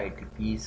ITPs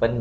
1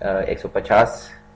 150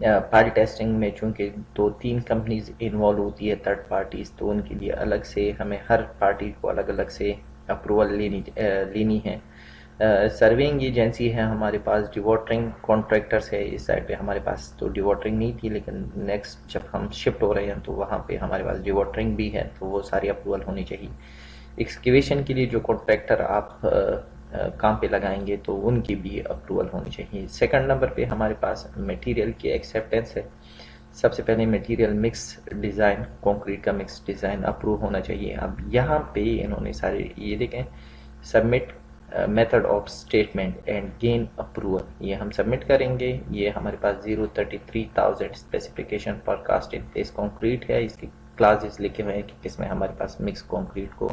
pile testing میں چونکہ 2-3 companies involve ہوتی ہے تھرڈ پارٹیز، تو ان کے لیے الگ سے ہمیں ہر پارٹی کو الگ الگ سے اپروول لینی ہے۔ سروینگ ایجنسی ہے ہمارے پاس، ڈی واٹرنگ کانٹریکٹرس ہے اس سائڈ پہ، ہمارے پاس تو ڈی واٹرنگ نہیں تھی، لیکن نیکسٹ جب ہم شفٹ ہو رہے ہیں تو وہاں پہ ہمارے پاس ڈی واٹرنگ بھی ہے، تو وہ ساری اپروول ہونی چاہیے۔ ایکسکیویشن کے لیے جو کانٹریکٹر آپ کام پہ لگائیں گے تو ان کی بھی اپروول ہونی چاہیے۔ سیکنڈ نمبر پہ ہمارے پاس میٹیریل کی ایکسیپٹنس ہے۔ سب سے پہلے میٹیریل مکس ڈیزائن، کنکریٹ کا مکس ڈیزائن اپروو ہونا چاہیے۔ اب یہاں پہ انہوں نے سارے یہ دیکھیں، submit method of statement and gain approval, یہ ہم سبمٹ کریں گے۔ یہ ہمارے پاس 033,000 specification per cost in place concrete ہے، اس کی کلاسز لکھے ہوئے ہیں کہ کس میں ہمارے پاس مکس کنکریٹ کو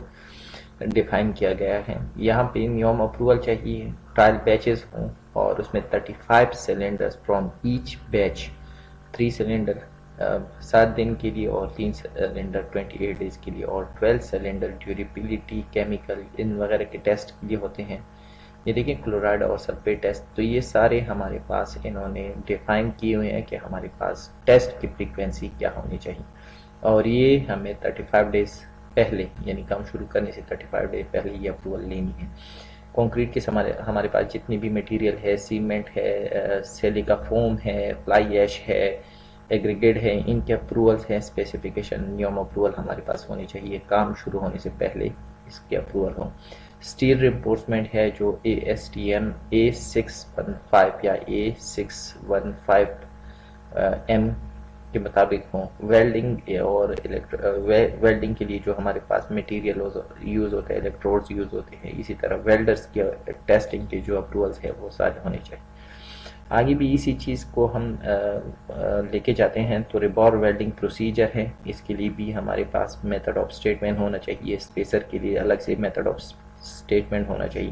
ڈیفائن کیا گیا ہے۔ یہاں پہ نیوم اپروول چاہیے، ٹرائل بیچز ہوں اور اس میں 35 cylinders from each batch, 3 cylinder 7 دن کے لیے اور 3 سلنڈر 28 ڈیز کے لیے، اور 12 سلنڈر ڈیوریبلٹی، کیمیکل ان وغیرہ کے ٹیسٹ کے لیے ہوتے ہیں۔ یہ دیکھیں کلورائڈ اور سلفیٹ ٹیسٹ، تو یہ سارے ہمارے پاس انہوں نے ڈیفائن کیے ہوئے ہیں کہ ہمارے پاس ٹیسٹ کی فریکوینسی کیا ہونی چاہیے، اور یہ ہمیں 35 ڈیز پہلے، یعنی کام شروع کرنے سے 35 ڈیز پہلے یہ اپروول لینی ہے۔ کنکریٹ کے ہمارے پاس جتنی بھی میٹیریل ہے، سیمنٹ ہے، سیلیکا فوم ہے، فلائی ایش ہے، ایگریگیٹ ہے، ان کے اپروولز ہیں، اسپیسیفکیشن نیوم اپروول ہمارے پاس ہونی چاہیے، کام شروع ہونے سے پہلے اس کے اپروول ہوں۔ اسٹیل رینفورسمنٹ ہے جو ASTM A615 یا A615M کے مطابق ہوں۔ ویلڈنگ اور ویلڈنگ کے لیے جو ہمارے پاس میٹیریل یوز ہوتا ہے، الیکٹروڈز یوز ہوتے ہیں، اسی طرح ویلڈرز کے ٹیسٹنگ کے جو اپروولز ہیں وہ سارے ہونے چاہیے۔ آگے بھی اسی چیز کو ہم لے کے جاتے ہیں تو ریبار ویلڈنگ پروسیجر ہے، اس کے لیے بھی ہمارے پاس میتھڈ آف اسٹیٹمنٹ ہونا چاہیے، اسپیسر کے لیے الگ سے میتھڈ آف اسٹیٹمنٹ ہونا چاہیے۔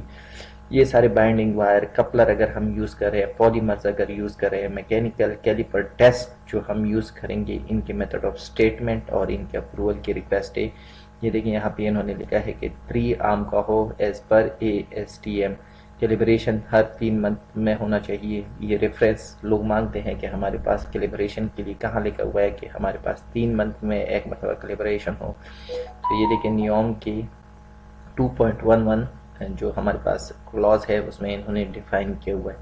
یہ سارے بائنڈنگ وائر، کپلر اگر ہم یوز کر رہے ہیں، پولیمرز اگر یوز کر رہے ہیں، میکینیکل کیلیپر ٹیسٹ جو ہم یوز کریں گے، ان کے میتھڈ آف اسٹیٹمنٹ اور ان کے اپروول کی ریکویسٹ ہے۔ یہ دیکھیں یہاں پہ انہوں نے لکھا ہے کہ 3 آرم کا ہو ایز پر ASTM، کیلیبریشن ہر 3 منتھ میں ہونا چاہیے۔ یہ ریفرنس لوگ مانگتے ہیں کہ ہمارے پاس کیلیبریشن کے لیے کہاں لکھا ہوا ہے کہ ہمارے پاس 3 منتھ میں ایک مرتبہ کیلیبریشن ہو، تو یہ دیکھیں نیوم کی 2.11 جو ہمارے پاس کلاز ہے اس میں انہوں نے ڈیفائن کیا ہوا ہے۔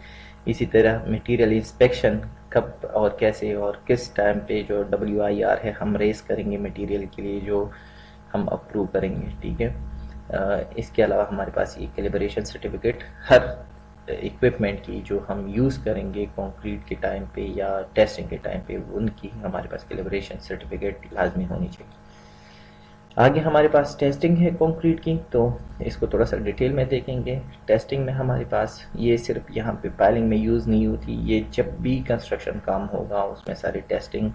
اسی طرح میٹیریل انسپیکشن کب اور کیسے اور کس ٹائم پہ جو WIR ہے ہم ریز کریں گے میٹیریل کے لیے جو ہم اپروو کریں گے، ٹھیک ہے۔ اس کے علاوہ ہمارے پاس یہ کیلیبریشن سرٹیفکیٹ ہر ایکوپمنٹ کی جو ہم یوز کریں گے کنکریٹ کے ٹائم پہ یا ٹیسٹنگ کے ٹائم پہ، ان کی ہمارے پاس کیلیبریشن سرٹیفکیٹ لازمی ہونی چاہیے۔ آگے ہمارے پاس ٹیسٹنگ ہے کنکریٹ کی، تو اس کو تھوڑا سا ڈیٹیل میں دیکھیں گے۔ ٹیسٹنگ میں ہمارے پاس یہ صرف یہاں پہ پائلنگ میں یوز نہیں ہوتی، یہ جب بھی کنسٹرکشن کام ہوگا اس میں سارے ٹیسٹنگ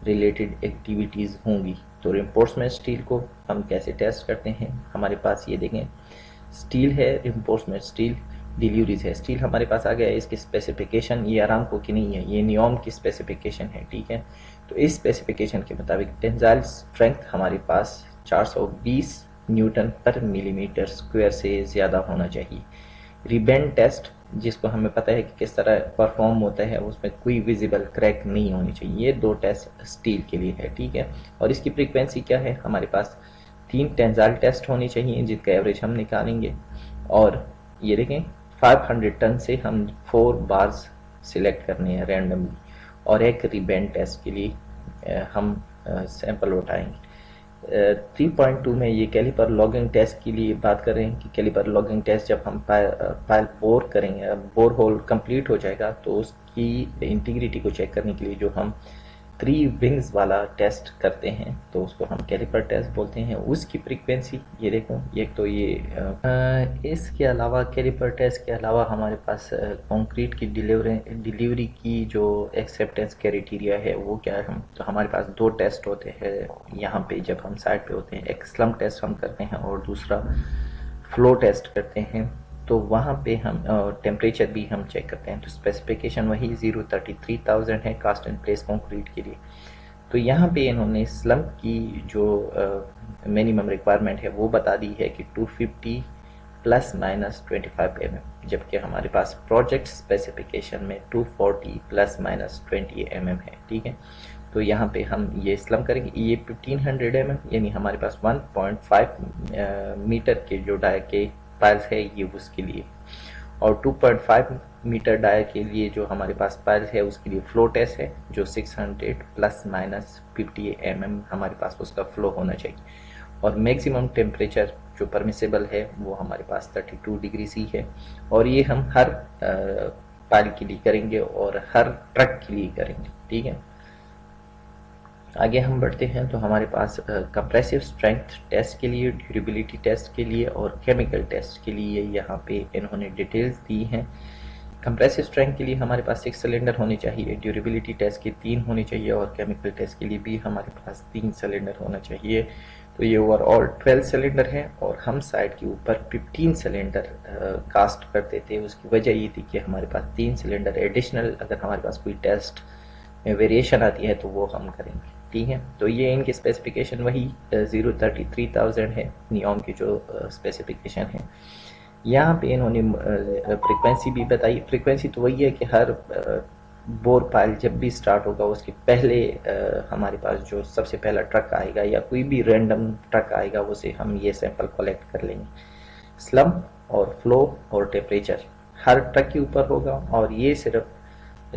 ریلیٹڈ ایکٹیویٹیز ہوں گی۔ تو رینفورسمنٹ اسٹیل کو ہم کیسے ٹیسٹ کرتے ہیں، ہمارے پاس یہ دیکھیں اسٹیل ہے، رینفورسمنٹ اسٹیل ڈیلیوریز ہے۔ اسٹیل ہمارے پاس آ گیا ہے، اس کی اسپیسیفکیشن یہ آرامکو کی نہیں ہے، یہ نیوم کی اسپیسیفکیشن ہے، ٹھیک ہے۔ تو اس اسپیسیفکیشن کے مطابق ٹینزائل اسٹرینتھ ہمارے پاس 420 نیوٹن پر ملی میٹر اسکوائر سے زیادہ ہونا چاہیے۔ ریبینڈ ٹیسٹ جس کو ہمیں پتہ ہے کہ کس طرح پرفارم ہوتا ہے، اس میں کوئی ویزیبل کریک نہیں ہونی چاہیے۔ یہ 2 ٹیسٹ اسٹیل کے لیے ہے، ٹھیک ہے۔ اور اس کی فریکوینسی کیا ہے، ہمارے پاس 3 ٹینزائل ٹیسٹ ہونے چاہیے جن کا ایوریج ہم نکالیں گے، اور یہ دیکھیں 500 ٹن سے ہم 4 بارز سلیکٹ کرنے ہیں رینڈملی، اور ایک ریبینڈ ٹیسٹ کے لیے ہم سیمپل اٹھائیں گے۔ 3.2 میں یہ کیلیپر لاگنگ ٹیسٹ کے لیے بات کر رہے ہیں کہ کیلیپر لاگنگ ٹیسٹ جب ہم پائل بور کریں گے، بور ہول کمپلیٹ ہو جائے گا تو اس کی انٹیگریٹی کو چیک کرنے کے لیے جو ہم 3 ونگز والا ٹیسٹ کرتے ہیں تو اس کو ہم کیلیپر ٹیسٹ بولتے ہیں۔ اس کی فریکوینسی یہ دیکھو، ایک تو یہ اس کے علاوہ کیلیپر ٹیسٹ کے علاوہ ہمارے پاس کنکریٹ کی ڈیلیوری کی جو ایکسیپٹنس کرائٹیریا ہے وہ کیا ہے، تو ہمارے پاس 2 ٹیسٹ ہوتے ہیں یہاں پہ جب ہم سائٹ پہ ہوتے ہیں، ایک سلم ٹیسٹ ہم کرتے ہیں اور دوسرا فلو ٹیسٹ کرتے ہیں۔ تو وہاں پہ ہم ٹیمپریچر بھی ہم چیک کرتے ہیں، تو اسپیسیفکیشن وہی 033,000 ہے کاسٹ اینڈ پلیس کنکریٹ کے لیے۔ تو یہاں پہ انہوں نے سلم کی جو منیمم ریکوائرمنٹ ہے وہ بتا دی ہے کہ 250 ±25 mm، جبکہ ہمارے پاس پروجیکٹ اسپیسیفیکیشن میں 240 ±20 mm ہے، ٹھیک ہے۔ تو یہاں پہ ہم یہ اسلم کریں گے، یہ 1500 mm یعنی ہمارے پاس 1.5 میٹر کے جو ڈایا کے پائلز ہے یہ اس کے لیے، اور 2.5 میٹر ڈایا کے لیے جو ہمارے پاس پائلز ہے اس کے لیے فلو ٹیسٹ ہے جو 600 ±50 mm ہمارے پاس اس کا فلو ہونا چاہیے، اور میکسیمم ٹیمپریچر جو پرمیسیبل ہے وہ ہمارے پاس 32 ڈگری سی ہے، اور یہ ہم ہر پائل کے لیے کریں گے اور ہر ٹرک کے لیے کریں گے، ٹھیک ہے۔ آگے ہم بڑھتے ہیں تو ہمارے پاس کمپریسو اسٹرینتھ ٹیسٹ کے لیے، ڈیوریبلٹی ٹیسٹ کے لیے اور کیمیکل ٹیسٹ کے لیے یہاں پہ انہوں نے ڈیٹیلز دی ہیں۔ کمپریسو اسٹرینتھ کے لیے ہمارے پاس 6 سلنڈر ہونے چاہیے، ڈیوریبلٹی ٹیسٹ کے 3 ہونے چاہیے، اور کیمیکل ٹیسٹ کے لیے بھی ہمارے پاس 3 سلنڈر ہونا چاہیے۔ تو یہ اوور آل 12 سلنڈر ہے، اور ہم سائڈ کے اوپر 15 سلنڈر کاسٹ کرتے تھے۔ اس کی وجہ یہ تھی کہ ہمارے پاس 3 سلنڈر ایڈیشنل اگر ہمارے پاس کوئی ٹیسٹ میں ویریشن آتی ہے تو وہ ہم کریں گے، ٹھیک ہے۔ تو یہ ان کی اسپیسیفیکیشن وہی 033,000 ہے، نیوم کی جو اسپیسیفیکیشن ہے۔ یہاں پہ انہوں نے فریکوینسی بھی بتائی، فریکوینسی تو وہی ہے کہ ہر بور پائل جب بھی سٹارٹ ہوگا اس کے پہلے ہمارے پاس جو سب سے پہلا ٹرک آئے گا یا کوئی بھی رینڈم ٹرک آئے گا اسے ہم یہ سیمپل کلیکٹ کر لیں گے۔ سلم اور فلو اور ٹیمپریچر ہر ٹرک کے اوپر ہوگا، اور یہ صرف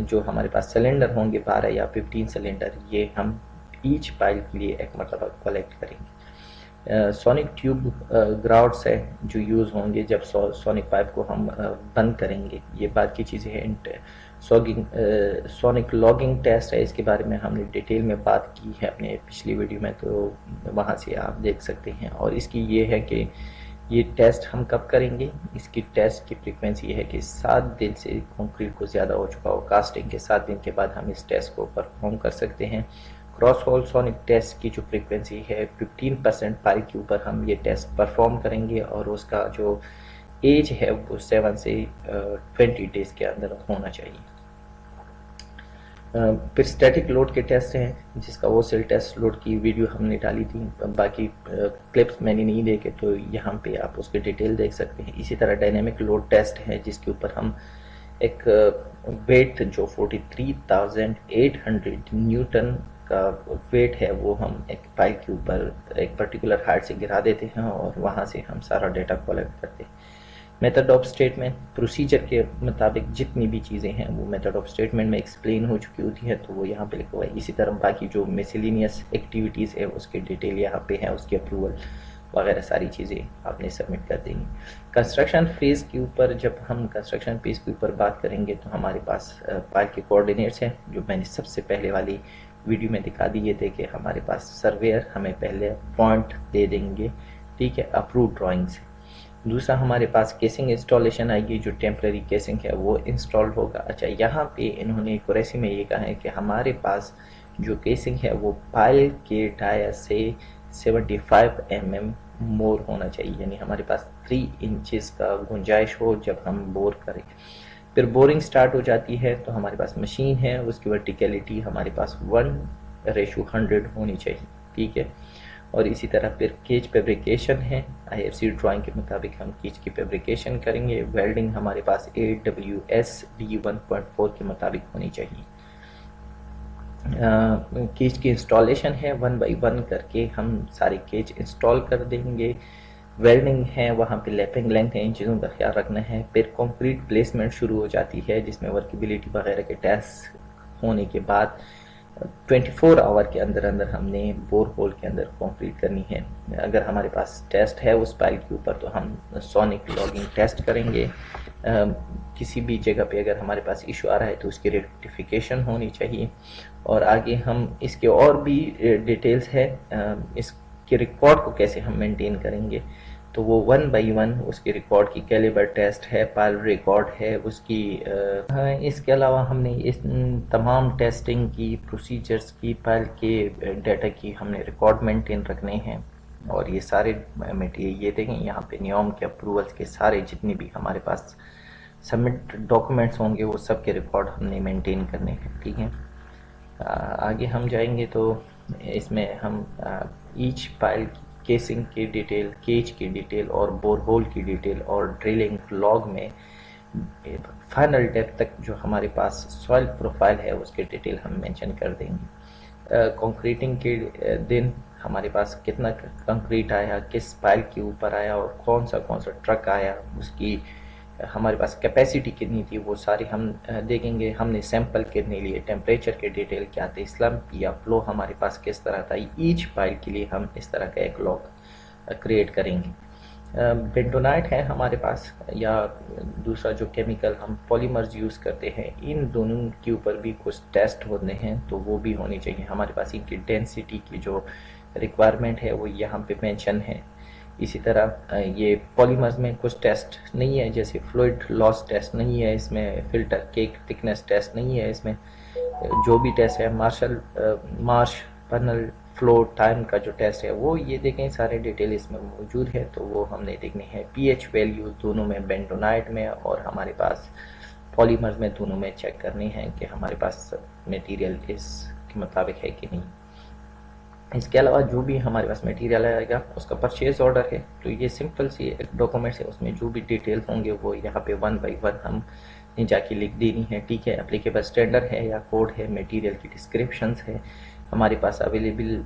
جو ہمارے پاس سلنڈر ہوں گے 12 یا 15 سلنڈر، یہ ہم ایچ پائل کے لیے ایک مرتبہ کلیکٹ کریں گے۔ سونک ٹیوب گراؤڈس ہے جو یوز ہوں گے جب سونک پائپ کو ہم بند کریں گے، یہ بات کی چیزیں ہیں۔ سونک لاگنگ ٹیسٹ ہے، اس کے بارے میں ہم نے ڈیٹیل میں بات کی ہے اپنے پچھلی ویڈیو میں، تو وہاں سے آپ دیکھ سکتے ہیں۔ اور اس کی یہ ہے کہ یہ ٹیسٹ ہم کب کریں گے، اس کی ٹیسٹ کی فریکوینسی یہ ہے کہ 7 دن سے کنکریٹ کو زیادہ ہو چکا ہو، کاسٹنگ کے 7 دن کے بعد ہم اس ٹیسٹ کو پرفارم کر سکتے ہیں۔ کراس ہول سونک ٹیسٹ کی جو فریکوینسی ہے 15% پائل کے اوپر ہم یہ ٹیسٹ پرفارم کریں گے، اور اس کا جو ایج ہے وہ 7 سے 20 ڈیز کے اندر ہونا چاہیے۔ پھر اسٹیٹک لوڈ کے ٹیسٹ ہیں جس کا وہ سیل ٹیسٹ لوڈ کی ویڈیو ہم نے ڈالی تھی، باقی کلپس میں نے نہیں دیکھے تو یہاں پہ آپ اس کے ڈیٹیل دیکھ سکتے ہیں۔ اسی طرح ڈائنامک لوڈ ٹیسٹ ہے جس کے اوپر ہم ایک ویٹ جو 43,800 نیوٹن کا ویٹ ہے وہ ہم ایک پائل کے اوپر ایک پرٹیکولر ہائٹ سے گرا دیتے ہیں، اور وہاں سے ہم سارا ڈیٹا کلیکٹ کرتے ہیں۔ میتھڈ آف اسٹیٹمنٹ پروسیجر کے مطابق جتنی بھی چیزیں ہیں وہ میتھڈ آف اسٹیٹمنٹ میں ایکسپلین ہو چکی ہوتی ہے، تو وہ یہاں پہ لکھا ہوا ہے۔ اسی طرح باقی جو میسلینیس ایکٹیویٹیز ہے اس کے ڈیٹیل یہاں پہ ہیں، اس کی اپروول وغیرہ ساری چیزیں آپ نے سبمٹ کر دیں گی۔ کنسٹرکشن فیز کے اوپر جب ہم کنسٹرکشن فیز کے اوپر بات کریں گے تو ہمارے پاس پائل کے کوآرڈینیٹس ہیں جو میں نے سب سے پہلے والی ویڈیو میں دکھا دیے تھے کہ ہمارے پاس سرویئر ہمیں پہلے پوائنٹ دے دیں گے، ٹھیک ہے، اپروو ڈرائنگ سے۔ دوسرا ہمارے پاس کیسنگ انسٹالیشن آئے گی، جو ٹیمپرری کیسنگ ہے وہ انسٹال ہوگا۔ اچھا، یہاں پہ انہوں نے ایکوریسی میں یہ کہا ہے کہ ہمارے پاس جو کیسنگ ہے وہ پائل کے ڈایا سے 75 mm مور ہونا چاہیے، یعنی ہمارے پاس 3 انچز کا گنجائش ہو جب ہم بور کریں۔ پھر بورنگ سٹارٹ ہو جاتی ہے تو ہمارے پاس مشین ہے، اس کی ورٹیکیلٹی ہمارے پاس 1:100 ہونی چاہیے، ٹھیک ہے۔ اور اسی طرح پھر کیج فیبریکیشن ہے، IFC ڈرائنگ کے مطابق ہم کیج کی فیبریکیشن کریں گے۔ ویلڈنگ ہمارے پاس AWS D1.4 کے مطابق ہونی چاہیے۔ کیج کی انسٹالیشن ہے، 1 by 1 کر کے ہم سارے کیج انسٹال کر دیں گے۔ ویلڈنگ ہے، وہاں پہ لیپنگ لینتھ ہے، ان چیزوں کا خیال رکھنا ہے۔ پھر کنکریٹ پلیسمنٹ شروع ہو جاتی ہے جس میں ورکیبلٹی وغیرہ کے ٹیسٹ ہونے کے بعد 24 آور کے اندر اندر ہم نے بور ہول کے اندر کنکریٹ کرنی ہے۔ اگر ہمارے پاس ٹیسٹ ہے اس پائل کے اوپر تو ہم سونک لاگنگ ٹیسٹ کریں گے۔ کسی بھی جگہ پہ اگر ہمارے پاس ایشو آ رہا ہے تو اس کی ریکٹیفیکیشن ہونی چاہیے۔ اور آگے ہم اس کے اور بھی ڈیٹیلز ہے، اس کے ریکارڈ کو کیسے ہم مینٹین کریں گے، تو وہ 1 by 1 اس کے ریکارڈ کی کیلیبر ٹیسٹ ہے، پائل ریکارڈ ہے اس کی۔ اس کے علاوہ ہم نے اس تمام ٹیسٹنگ کی پروسیجرز کی پائل کے ڈیٹا کی ہم نے ریکارڈ مینٹین رکھنے ہیں، اور یہ سارے میٹیریل یہ دیکھیں یہاں پہ نیوم کے اپروولز کے سارے جتنے بھی ہمارے پاس سبمٹ ڈاکومنٹس ہوں گے وہ سب کے ریکارڈ ہم نے مینٹین کرنے ہیں، ٹھیک ہے۔ آگے ہم جائیں گے تو اس میں ہم ایچ پائل کیسنگ کی ڈیٹیل، کیج کی ڈیٹیل اور بور ہول کی ڈیٹیل اور ڈرلنگ لاگ میں فائنل ڈیپتھ تک جو ہمارے پاس سوائل پروفائل ہے اس کی ڈیٹیل ہم مینشن کر دیں گے۔ کنکریٹنگ کے دن ہمارے پاس کتنا کنکریٹ آیا، کس پائل کے اوپر آیا اور کون سا ٹرک آیا، اس کی ہمارے پاس کیپیسٹی کتنی تھی، وہ ساری ہم دیکھیں گے۔ ہم نے سیمپل کتنے لیے، ٹیمپریچر کے ڈیٹیل کیا تھے، سلمپ یا فلو ہمارے پاس کس طرح تھا، ایچ پائل کے لیے ہم اس طرح کا ایک لاگ کریٹ کریں گے۔ بینٹونائٹ ہے ہمارے پاس یا دوسرا جو کیمیکل ہم پولیمرز یوز کرتے ہیں، ان دونوں کے اوپر بھی کچھ ٹیسٹ ہونے ہیں تو وہ بھی ہونے چاہیے۔ ہمارے پاس ان کی ڈینسٹی کی جو ریکوائرمنٹ ہے وہ یہاں پہ مینشن ہے۔ اسی طرح یہ پولیمرز میں کچھ ٹیسٹ نہیں ہے، جیسے فلوئڈ لاس ٹیسٹ نہیں ہے اس میں، فلٹر کیک تھکنس ٹیسٹ نہیں ہے اس میں۔ جو بھی ٹیسٹ ہے مارش پنل فلو ٹائم کا جو ٹیسٹ ہے وہ یہ دیکھیں، سارے ڈیٹیل اس میں موجود ہے تو وہ ہم نے دیکھنے ہیں۔ پی ایچ ویلیو دونوں میں، بینٹونائٹ میں اور ہمارے پاس پولیمرز میں، دونوں میں چیک کرنی ہے کہ ہمارے پاس میٹیریل اس کے مطابق ہے کہ نہیں۔ اس کے علاوہ جو بھی ہمارے پاس میٹیریل آئے گا اس کا پرچیز آرڈر ہے، تو یہ سمپل سی ایک ڈاکومنٹس ہے، اس میں جو بھی ڈیٹیل ہوں گے وہ یہاں پہ 1 بائی 1 ہم نے جا کے لکھ دینی ہے، ٹھیک ہے۔ اپلیکیبل اسٹینڈرڈ ہے یا کوڈ ہے، میٹیریل کی ڈسکرپشنز ہے، ہمارے پاس اویلیبل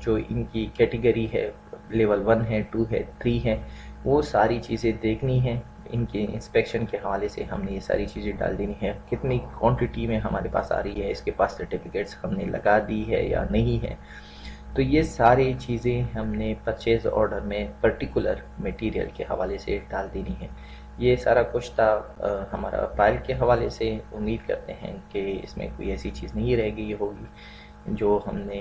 جو ان کی کیٹیگری ہے، لیول 1 ہے، 2 ہے، 3 ہے، وہ ساری چیزیں دیکھنی ہیں۔ ان کے انسپیکشن کے حوالے سے ہم نے یہ ساری چیزیں ڈال دینی ہے، کتنی کوانٹٹی میں ہمارے پاس آ رہی ہے، اس کے پاس سرٹیفکیٹس ہم نے لگا دی ہے یا نہیں ہے۔ تو یہ ساری چیزیں ہم نے پرچیز آرڈر میں پرٹیکولر میٹیریل کے حوالے سے ڈال دینی ہے۔ یہ سارا کچھ تھا ہمارا فائل کے حوالے سے۔ امید کرتے ہیں کہ اس میں کوئی ایسی چیز نہیں رہ گئی ہوگی جو ہم نے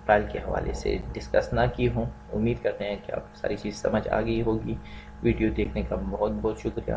فائل کے حوالے سے ڈسکس نہ کی ہوں۔ امید کرتے ہیں کہ آپ ساری چیز سمجھ آ گئی ہوگی۔ ویڈیو دیکھنے کا بہت بہت شکریہ۔